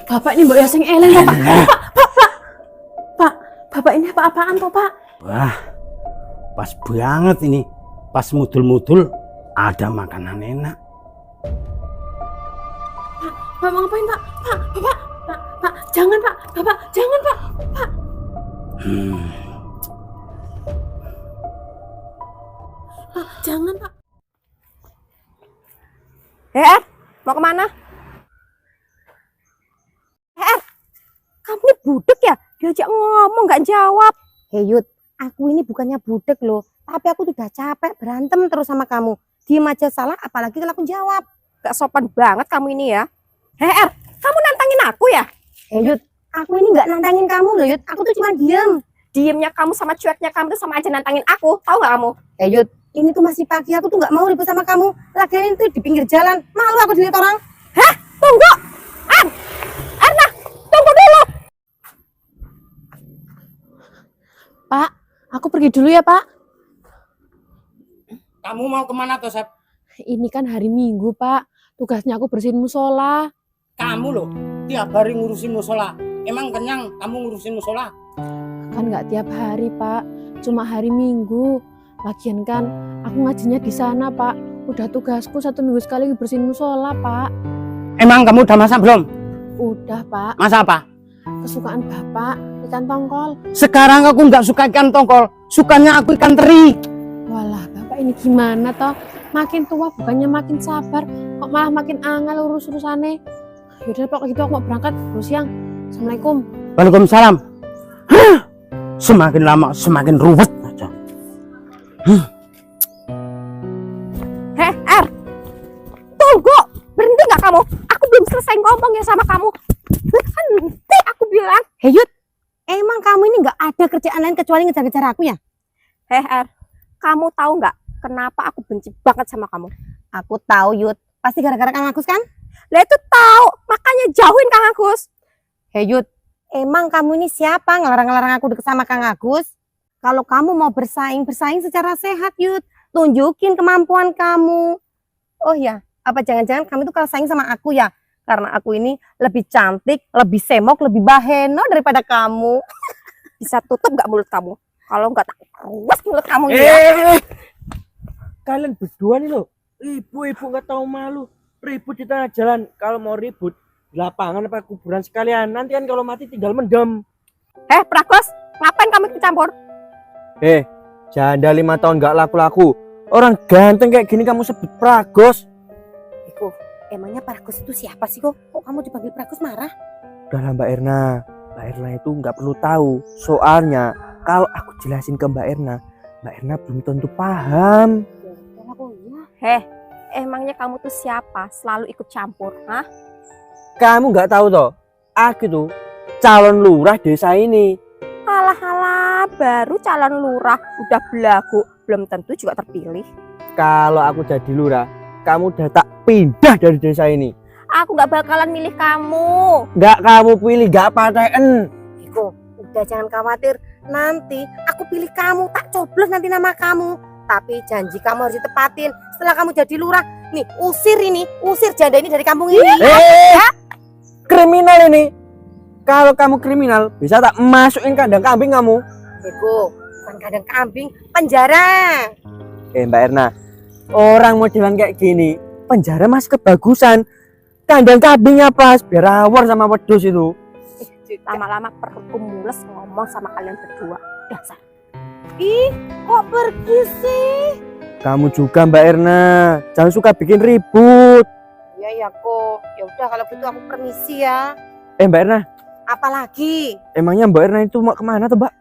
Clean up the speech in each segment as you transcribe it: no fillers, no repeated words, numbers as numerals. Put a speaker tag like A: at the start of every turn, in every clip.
A: Bapak ini mbok ya sing eleng Pak. Pak, Bapak ini apa-apaan toh, Pak?
B: Wah, pas banget ini. Pas mudul-mudul ada makanan enak.
A: Pak, mau ngapain, Pak? Pak, jangan, Pak. Bapak, jangan, Pak. Pak. Pak, jangan, Pak.
C: Mau kemana? Kamu ini budek ya? Diajak ngomong nggak jawab. Yud, aku ini bukannya budek loh, tapi aku tuh udah capek berantem terus sama kamu. Diem aja salah, apalagi kalau aku jawab. Gak sopan banget kamu ini ya. Kamu nantangin aku ya? Yud, aku ini nggak nantangin kamu loh, Yud. Aku tuh cuma diem. Diemnya kamu sama cueknya kamu tuh sama aja nantangin aku. Tahu nggak kamu? Yud, ini tuh masih pagi, aku tuh nggak mau ribut sama kamu. Lagian itu di pinggir jalan, malu aku dilihat orang. Tunggu! Erna, tunggu dulu!
A: Pak, aku pergi dulu ya, Pak.
B: Kamu mau kemana toh, Sep?
A: Ini kan hari Minggu, Pak. Tugasnya aku bersihin musola.
B: Kamu loh, tiap hari ngurusin musola. Emang kenyang kamu ngurusin musola?
A: Kan nggak tiap hari, Pak. Cuma hari Minggu. Lagian kan aku ngajinya di sana, Pak. Udah tugasku 1 minggu sekali bersihin musola, Pak.
B: Emang kamu udah masak belum?
A: Udah, Pak.
B: Masak apa?
A: Kesukaan Bapak, ikan tongkol.
B: Sekarang aku nggak suka ikan tongkol. Sukanya aku ikan teri.
A: Walah, Bapak ini gimana toh? Makin tua bukannya makin sabar, kok malah makin angel urus-urusane. Yaudah, Pak, gitu aku mau berangkat. Terus siang. Assalamualaikum.
B: Waalaikumsalam. Semakin lama semakin ruwet aja.
C: Tunggu! Berhenti nggak kamu? Aku belum selesai ngomong ya sama kamu. Berhenti aku bilang. Yud, emang kamu ini nggak ada kerjaan lain kecuali ngejar-ngejar aku ya? Kamu tahu nggak kenapa aku benci banget sama kamu? Aku tahu, Yud. Pasti gara-gara Kang Agus kan? Lah itu tahu, makanya jauhin Kang Agus. Yud, emang kamu ini siapa ngelarang-ngelarang aku deket sama Kang Agus? Kalau kamu mau bersaing secara sehat, Yud. Tunjukin kemampuan kamu. Oh ya, apa jangan-jangan kamu itu kalah saing sama aku ya? Karena aku ini lebih cantik, lebih semok, lebih baheno daripada kamu. Bisa tutup gak mulut kamu? Kalau nggak tak ruas mulut kamu ya.
D: Kalian berdua nih loh, ibu-ibu nggak tahu malu, ribut di tengah jalan. Kalau mau ribut di lapangan apa kuburan sekalian, nanti kan kalau mati tinggal mendem.
C: Pragos, ngapain kamu ikut campur?
D: Janda 5 tahun nggak laku-laku, orang ganteng kayak gini kamu sebut Pragos?
C: Iko, emangnya Pragos itu siapa sih kok? Kok kamu dipanggil Pragos marah?
D: Udahlah Mbak Erna itu nggak perlu tahu. Soalnya kalau aku jelasin ke Mbak Erna belum tentu paham.
C: Emangnya kamu tuh siapa? Selalu ikut campur, hah?
D: Kamu nggak tahu toh, aku tuh calon lurah desa ini.
C: Alah, baru calon lurah, udah belagu, belum tentu juga terpilih.
D: Kalau aku jadi lurah, kamu udah tak pindah dari desa ini.
C: Aku nggak bakalan milih kamu.
D: Nggak kamu pilih, nggak paten.
C: Iko, udah jangan khawatir. Nanti aku pilih kamu, tak coblos nanti nama kamu. Tapi janji kamu harus ditepatin. Setelah kamu jadi lurah, nih usir janda ini dari kampung ini.
D: Kriminal ini. Kalau kamu kriminal, bisa tak masukin kandang kambing kamu?
C: Iko, bukan kandang kambing, penjara.
D: Mbak Erna, orang modelan kayak gini, penjara masih kebagusan. Kandang kambingnya pas, biar awar sama wedus itu.
C: Lama-lama perutku mules ngomong sama kalian berdua. Dasar. Ih, kok pergi sih?
D: Kamu juga Mbak Erna, jangan suka bikin ribut.
C: Iya kok. Ya udah kalau gitu aku permisi ya.
D: Mbak Erna,
C: apalagi?
D: Emangnya Mbak Erna itu mau kemana tuh Mbak?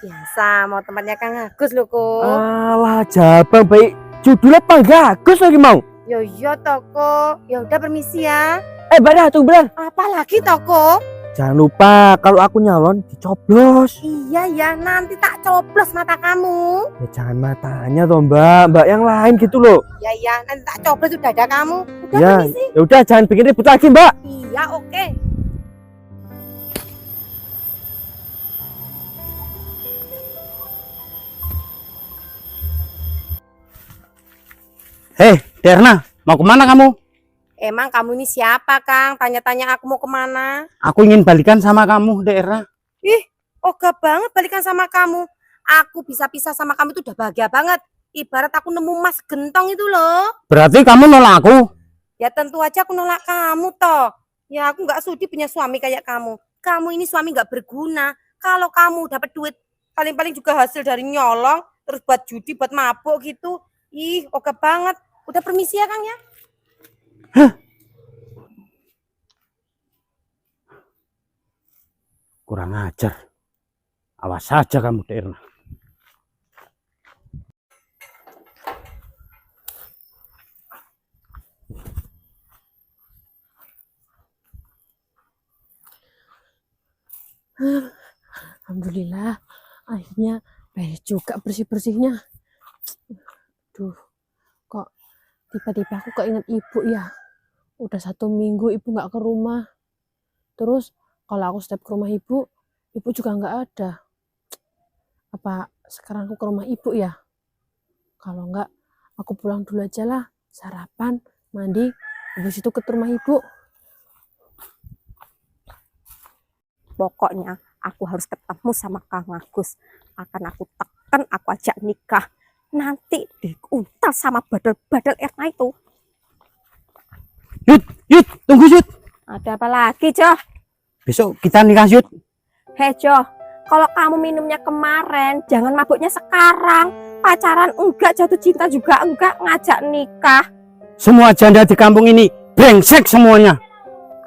C: Biasa mau tempatnya Kang Agus loh kok.
D: Alah, jabang baik. Judulnya Pak Agus lagi mau.
C: Ya iya toko. Ya udah permisi ya.
D: Mbak Erna, tunggu bentar.
C: Apalagi toko?
D: Jangan lupa kalau aku nyalon dicoblos.
C: Iya ya, nanti tak coblos mata kamu.
D: Ya jangan matanya toh Mbak yang lain gitu loh.
C: Iya, nanti tak coblos tuh dada kamu. Udah
D: Ya,
C: permisi.
D: ya udah jangan bikin ribut lagi Mbak.
C: Iya, oke.
B: Derna, mau kemana kamu?
C: Emang kamu ini siapa, Kang? Tanya-tanya aku mau kemana?
B: Aku ingin balikan sama kamu, Dek Erna.
C: Ih, oga banget balikan sama kamu. Aku bisa pisah sama kamu itu udah bahagia banget. Ibarat aku nemu emas gentong itu loh.
B: Berarti kamu nolak aku?
C: Ya tentu aja aku nolak kamu toh. Ya aku nggak sudi punya suami kayak kamu. Kamu ini suami nggak berguna. Kalau kamu dapat duit, paling-paling juga hasil dari nyolong, terus buat judi, buat mabuk gitu. Ih, oga banget. Udah permisi ya, Kang ya?
B: Kurang ajar. Awas saja kamu, Dek Erna.
A: Alhamdulillah, akhirnya beres juga bersih-bersihnya. Duh, kok tiba-tiba aku keinget ibu ya. Udah 1 minggu ibu nggak ke rumah. Terus kalau aku setiap ke rumah ibu juga nggak ada. Apa sekarang aku ke rumah ibu ya? Kalau nggak, aku pulang dulu aja lah. Sarapan, mandi, habis itu ke rumah ibu.
C: Pokoknya aku harus ketemu sama Kang Agus. Akan aku tekan, aku ajak nikah. Nanti diuntal sama badal-badal Erna itu.
B: Yud, tunggu Yud.
C: Ada apa lagi, Jo?
B: Besok kita nikah Yud.
C: Hei, Jo. Kalau kamu minumnya kemarin, jangan mabuknya sekarang. Pacaran enggak, jatuh cinta juga enggak, ngajak nikah.
B: Semua janda di kampung ini brengsek semuanya.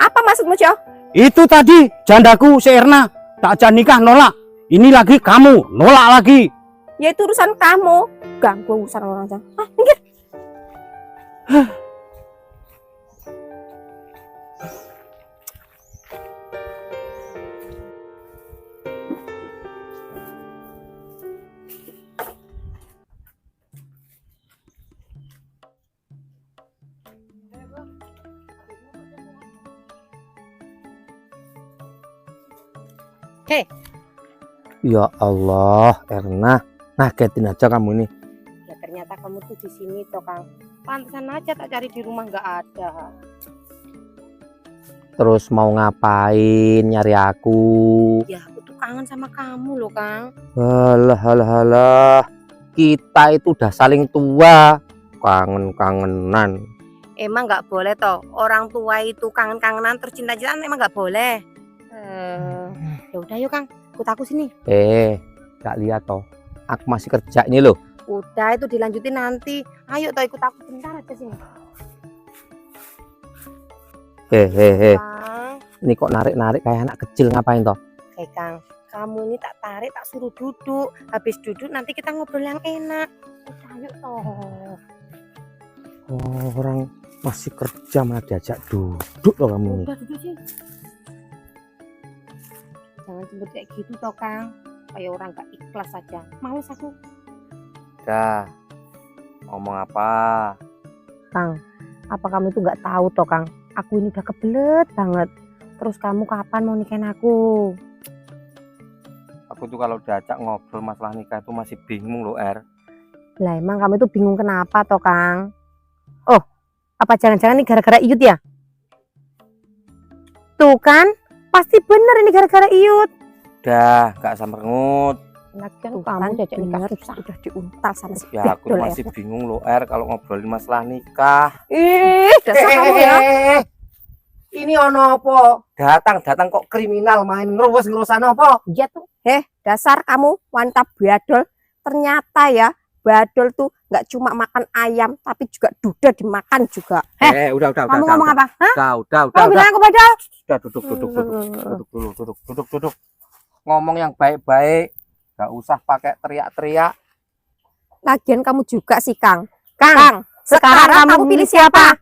C: Apa maksudmu, Jo?
B: Itu tadi jandaku si Erna tak ajak nikah nolak. Ini lagi kamu nolak lagi.
C: Ya itu urusan kamu. Ganggu urusan orang aja. Ah, minggir.
D: Ya Allah, Erna, ngagetin aja kamu ini.
C: Ya ternyata kamu tuh di sini toh, Kang. Pantesan aja tak cari di rumah nggak ada.
D: Terus mau ngapain nyari aku?
C: Ya aku tuh kangen sama kamu loh, Kang.
D: Halah. Kita itu udah saling tua. Kangen-kangenan.
C: Emang nggak boleh toh orang tua itu kangen-kangenan terus cinta-cintaan, emang nggak boleh. Ya udah yuk, Kang, ikut aku sini.
D: Gak lihat toh. Aku masih kerja ini loh.
C: Udah itu dilanjutin nanti. Ayo toh ikut aku bentar aja sini. Kang,
D: Ini kok narik-narik kayak anak kecil, ngapain toh?
C: Kang, kamu ini tak tarik, tak suruh duduk. Habis duduk nanti kita ngobrol yang enak. Udah ayo toh.
D: Oh, orang masih kerja malah diajak duduk loh kamu ini.
C: Udah duduk sih. Jangan sebut kayak gitu toh, Kang. Kayak orang gak ikhlas saja. Males aku.
D: Dah, ngomong apa?
C: Kang, apa kamu itu nggak tahu toh, Kang? Aku ini udah kebelet banget. Terus kamu kapan mau nikahin aku?
D: Aku tuh kalau diajak ngobrol masalah nikah itu masih bingung loh,
C: Lah emang kamu itu bingung kenapa toh, Kang? Oh, apa jangan-jangan ini gara-gara Iyut ya? Tuh kan, pasti bener ini gara-gara Iyut.
D: Udah, gak samrengut.
C: Lagian kamu jajak nikah susah. Udah diuntal sama si
D: Ya aku
C: bedol
D: masih bingung loh, kalau ngobrolin masalah nikah.
C: Dasar kamu ya.
D: Ini ono apa? Datang kok kriminal main ngeruas-ngerusan apa?
C: Iya tuh. Dasar kamu wanita badol. Ternyata ya, badol tuh nggak cuma makan ayam, tapi juga duda dimakan juga.
D: Udah.
C: Kamu ngomong apa? Hah?
D: Udah.
C: Kamu bilang aku badol?
D: Udah, duduk. Ngomong yang baik-baik. Gak usah pakai teriak-teriak.
C: Lagian kamu juga sih, Kang. Kang, sekarang kamu pilih siapa?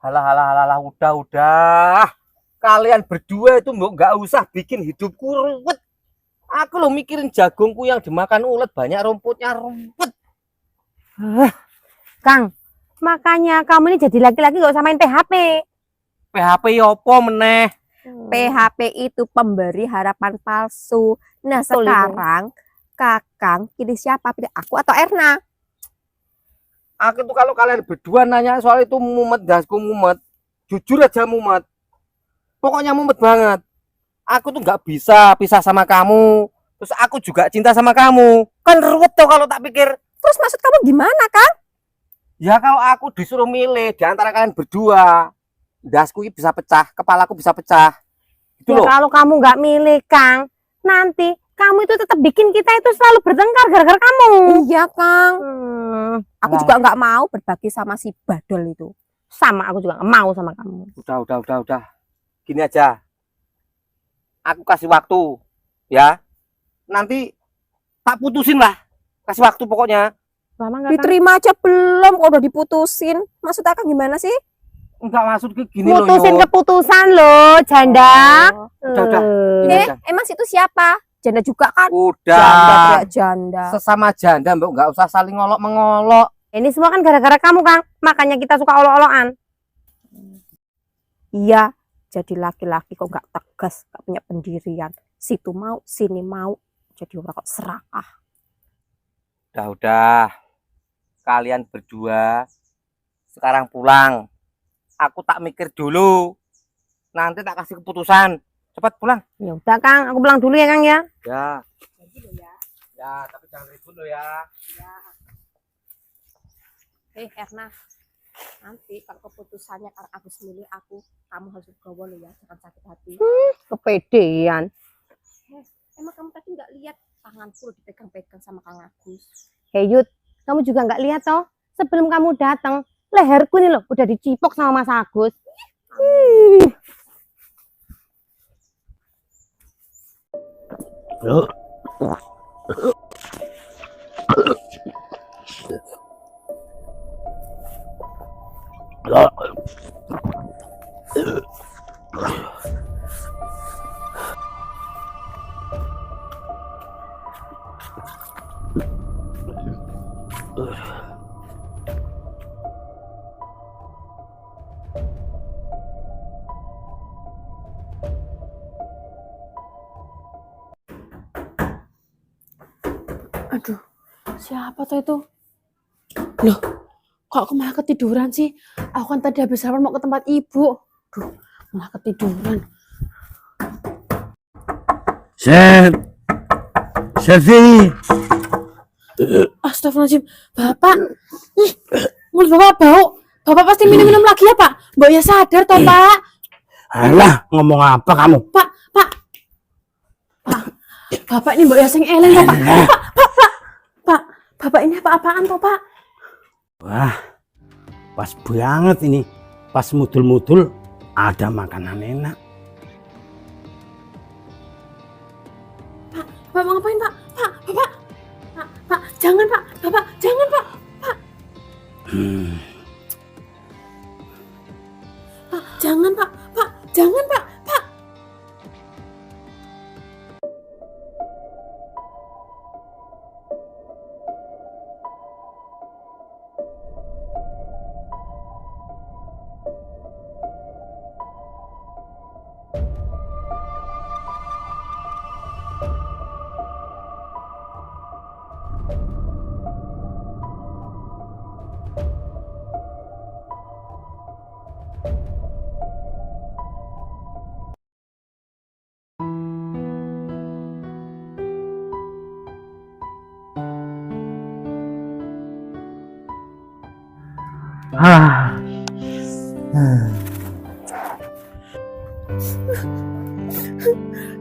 D: Halah, udah. Kalian berdua itu nggak usah bikin hidupku ruwet. Aku lo mikirin jagungku yang dimakan ulet, banyak rumputnya rumput.
C: Kang, makanya kamu ini jadi laki-laki gak usah main PHP.
D: PHP yopo meneh.
C: PHP itu pemberi harapan palsu. Nah,
A: Betul,
C: sekarang Kakang pilih siapa? Pilih aku atau Erna?
D: Aku tuh kalau kalian berdua nanya soal itu mumet, dasku mumet. Jujur aja mumet. Pokoknya mumet banget. Aku tuh nggak bisa pisah sama kamu. Terus aku juga cinta sama kamu. Kan ruwet tuh kalau tak pikir.
C: Terus maksud kamu gimana, Kang?
D: Ya kalau aku disuruh milih di antara kalian berdua, dasku ini bisa pecah, kepalaku bisa pecah. Gitu
C: Ya
D: loh.
C: kalau kamu nggak milih, Kang, nanti kamu itu tetap bikin kita itu selalu bertengkar gara-gara kamu. Iya, Kang. Aku
D: Nah.
C: juga nggak mau berbagi sama si Badol itu. Sama, aku juga nggak mau sama kamu.
D: Udah. Gini aja. Aku kasih waktu, ya. Nanti tak putusin lah. Kasih waktu pokoknya.
C: Lama nggak, Kang? Diterima aja belum, kok udah diputusin. Maksud Akang gimana sih?
D: Enggak maksud ke gini loh.
C: Putusin
D: Yud.
C: keputusan loh, janda.
D: Udah. Gini aja.
C: Emang situ siapa? Janda juga kan?
D: Udah.
C: Janda.
D: Sesama janda, Mbak, nggak usah saling ngolok-mengolok.
C: Ini semua kan gara-gara kamu, Kang. Makanya kita suka olok-olokan. Iya, jadi laki-laki kok nggak tegas, nggak punya pendirian. Situ mau, sini mau. Jadi orang kok serakah.
D: Udah. Kalian berdua sekarang pulang. Aku tak mikir dulu. Nanti tak kasih keputusan. Cepat pulang.
C: Ya udah, Kang. Aku pulang dulu ya, Kang ya.
D: Ya. Ya, tapi jangan ribut lo ya.
C: Erna, nanti kalau keputusannya karena aku milih aku, kamu harus legowo lo ya, jangan sakit hati. Kepedean. Emang kamu tadi nggak lihat tanganku dipegang-pegang sama Kang Agus? Yud, kamu juga nggak lihat toh? Sebelum kamu datang, leherku nih loh udah dicipok sama Mas Agus.
B: Loh. Loh.
A: Aduh, siapa tuh itu? Loh, kok aku malah ketiduran sih? Aku kan tadi habis sarapan mau ke tempat ibu. Duh, malah ketiduran.
B: Selfie.
A: Astagfirullahaladzim, Bapak. Mulut Bapak bau. Bapak pasti minum-minum lagi ya, Pak? Mbak ya sadar toh, Pak?
B: Alah, ngomong apa kamu?
A: Pak. Bapak ini Mbak ya sing eleng toh, Pak? Pak. Bapak ini apa-apaan toh, Pak?
B: Wah, pas banget ini. Pas mudul-mudul ada makanan enak.
A: Pak mau ngapain, Pak? Pak, jangan, Pak. Bapak, jangan, Pak. Pak, jangan, Pak. Pak, jangan, Pak.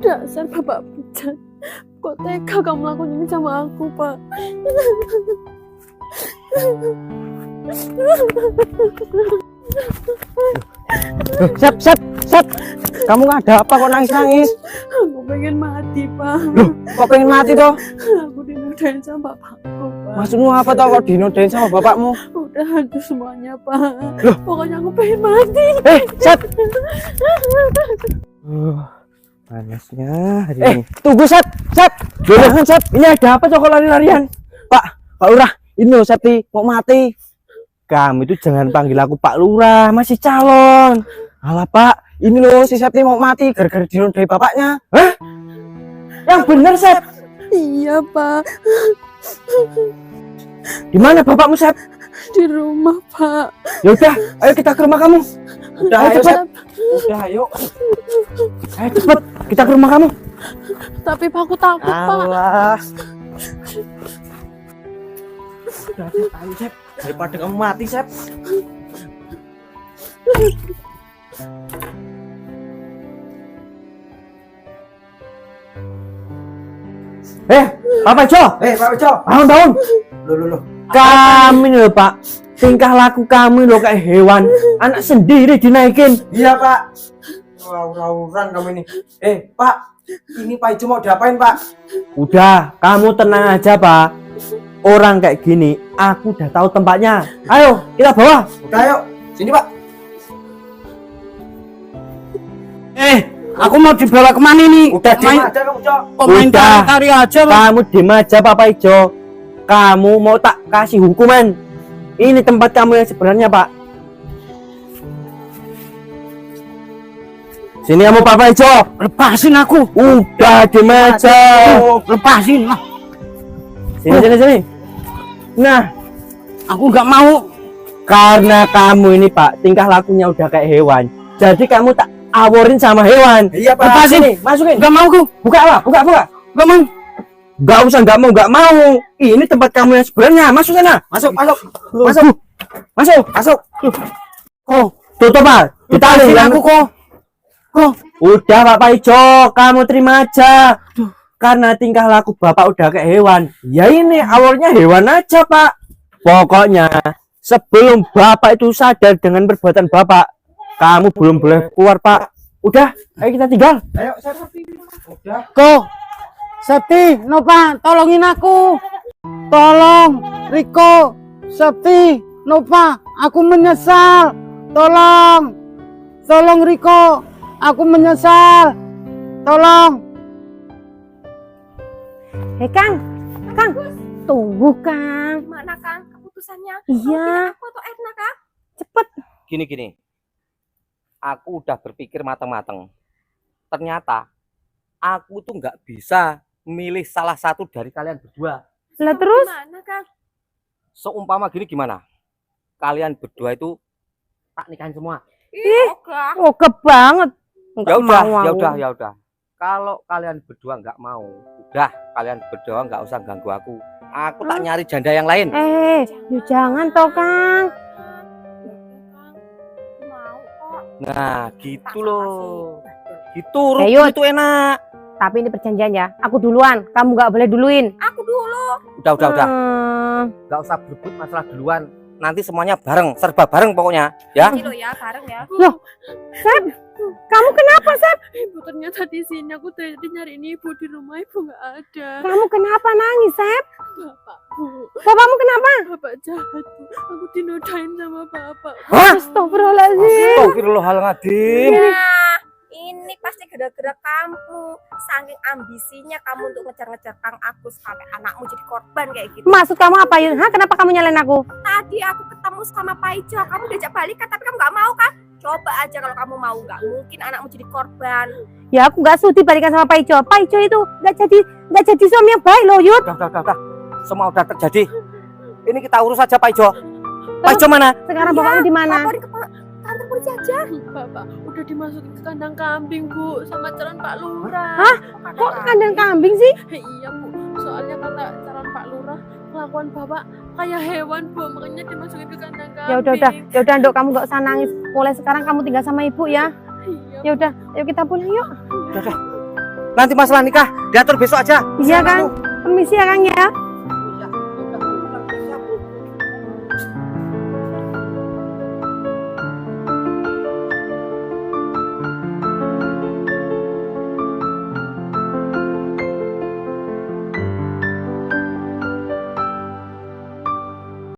A: Dasar Bapak bejat. Kok tega kamu lakuin ini sama aku, Pak?
D: Sep. Kamu ada apa kok nangis-nangis?
A: Aku pengen mati, Pak.
D: Kok pengen mati toh?
A: Aku dinodain sama bapakku, Pak.
D: Maksudmu apa toh kok dinodain sama bapakmu?
A: Udah hancur semuanya, Pak. Pokoknya aku pengen mati.
D: Sep. Panasnya hari ini. Tunggu Sep. Jangan Sep. Ini ada apa kok lari-larian? Pak Lurah, ini loh Septi mau mati. Kamu itu jangan panggil aku Pak Lurah, masih calon. Alah Pak, ini loh si Septi mau mati gara-gara dinodai bapaknya. Hah? Yang bener Sep.
A: Iya, Pak.
D: Di mana bapakmu, Sep?
A: Di rumah, Pak.
D: Ya udah, ayo kita ke rumah kamu. Udah,
A: Ayo,
D: ayo, Sep.
A: Pak.
D: Udah, ayo. Ayo cepet, kita ke rumah kamu.
A: Tapi Pak, aku takut, Pak.
D: Alah. Udah, Sep, ayo, Sep. Daripada kamu mati, Sep. Pak Paijo. Pak Paijo. Bangun. Loh. Kami loh, Pak. Tingkah laku kami loh kayak hewan. Anak sendiri dinaikin.
E: Iya Pak. Rawuran kamu ini. Pak, ini Pak Ijo mau diapain Pak?
D: Udah, kamu tenang aja, Pak. Orang kayak gini, aku udah tahu tempatnya. Ayo, kita bawa.
E: Udah ayo, sini Pak.
B: Aku mau dibawa kemana ini?
E: Udah diem aja kamu Cok.
B: Kok main
D: Udah.
B: tari-tari aja, Pak?
D: Kamu diem aja, Pak Paijo. Kamu mau tak kasih hukuman. Ini tempat kamu yang sebenarnya, Pak. Sini kamu, Pak Paijo.
B: Lepasin aku.
D: Udah diem aja.
B: Lepasin lah.
D: Sini. Nah,
B: Aku nggak mau.
D: karena kamu ini, Pak, tingkah lakunya udah kayak hewan. Jadi kamu tak aworin sama hewan.
E: Iya Pak.
B: Lepasin.
D: Sini, masukin.
B: Nggak mau aku.
D: Buka, Pak. Buka.
B: Nggak mau.
D: Nggak mau. Ini tempat kamu yang sebenarnya. Masuk sana. Masuk.
B: Oh,
D: Tutup, Pak. Ditarik.
B: lepasin aku kok.
D: Udah, Pak Paijo. Kamu terima aja. Karena tingkah laku Bapak udah kayak hewan. Ya ini awalnya hewan aja, Pak. Pokoknya sebelum Bapak itu sadar dengan perbuatan Bapak, kamu belum boleh keluar, Pak. Udah, ayo kita tinggal.
E: Ayo, Sep. Udah.
B: Kok. Septi, Nova, tolongin aku. Tolong, Riko. Septi, Nova, aku menyesal. Tolong Riko. Aku menyesal. Tolong.
C: Kang. Tunggu, Kang.
F: Gimana Kang keputusannya?
C: Iya.
F: Aku atau Edna Kang?
C: Cepet.
D: Gini. Aku udah berpikir matang-matang. Ternyata aku tuh nggak bisa milih salah satu dari kalian berdua.
C: Lah terus?
F: Gimana Kang?
D: Seumpama gini gimana? Kalian berdua itu tak nikahin semua.
F: Oke.
C: Oke banget.
D: Ya
C: Nggak mau aku.
D: udah. Kalau kalian berdua nggak mau, udah kalian berdua nggak usah ganggu aku. Aku tak nyari janda yang lain.
C: Yuk jangan toh, Kang.
F: Mau kok.
D: Nah, gitu
F: Tak
D: loh.
F: makasih.
D: Gitu,
C: Yud.
D: itu enak.
C: Tapi ini perjanjian ya. Aku duluan. Kamu nggak boleh duluin.
F: Aku dulu.
D: Udah.
C: Hmm.
D: Nggak usah berebut masalah duluan. Nanti semuanya bareng, serba bareng pokoknya, ya.
F: Kilo ya bareng ya.
C: Sep, kamu kenapa, Sep?
A: Ibu ternyata di sini. Aku tadi nyariin ibu di rumah. Ibu nggak ada.
C: Kamu kenapa nangis, Sep?
A: Bapakku.
C: Bapakmu kenapa?
A: Bapak jahat, Bu. Aku dinodain sama bapak.
D: Hah?
C: Astagfirullahaladzim.
D: Astagfirullahaladzim.
F: Nah, ini pasti gara-gara kamu. Saking ambisinya kamu untuk ngejar-ngejar Kang Agus sampai anakmu jadi korban kayak gitu.
C: Maksud kamu apa, Yun? Hah? Kenapa kamu nyalain aku?
F: Tadi aku ketemu sama Pak Ijo, kamu diajak balikan tapi kamu nggak mau kan? Coba aja kalau kamu mau, nggak mungkin anakmu jadi korban.
C: Ya aku nggak sudi balikan sama Pak Ijo. Pak Ijo itu nggak jadi suami yang baik loh, Yud.
D: Udah. Semua udah terjadi. Ini kita urus aja, Pak Ijo. Pak Ijo mana?
C: Sekarang bapakmu di mana?
F: Laporin ke kantor polisi aja.
A: Bapak udah dimasukin ke kandang kambing, Bu, sama calon Pak Lurah.
C: Hah? Kok kandang kambing sih?
A: Iya, Bu. Soalnya kata calon Pak Lurah, kelakuan Bapak kayak hewan, Bu. Makanya dimasukin ke kandang kambing.
C: Ya udah, Nduk, kamu nggak usah nangis. Mulai sekarang kamu tinggal sama ibu ya.
A: Iya.
C: Ya udah, ayo kita pulang yuk.
D: Nanti masalah nikah diatur besok aja.
C: Iya, Kang. Permisi ya, Kang ya.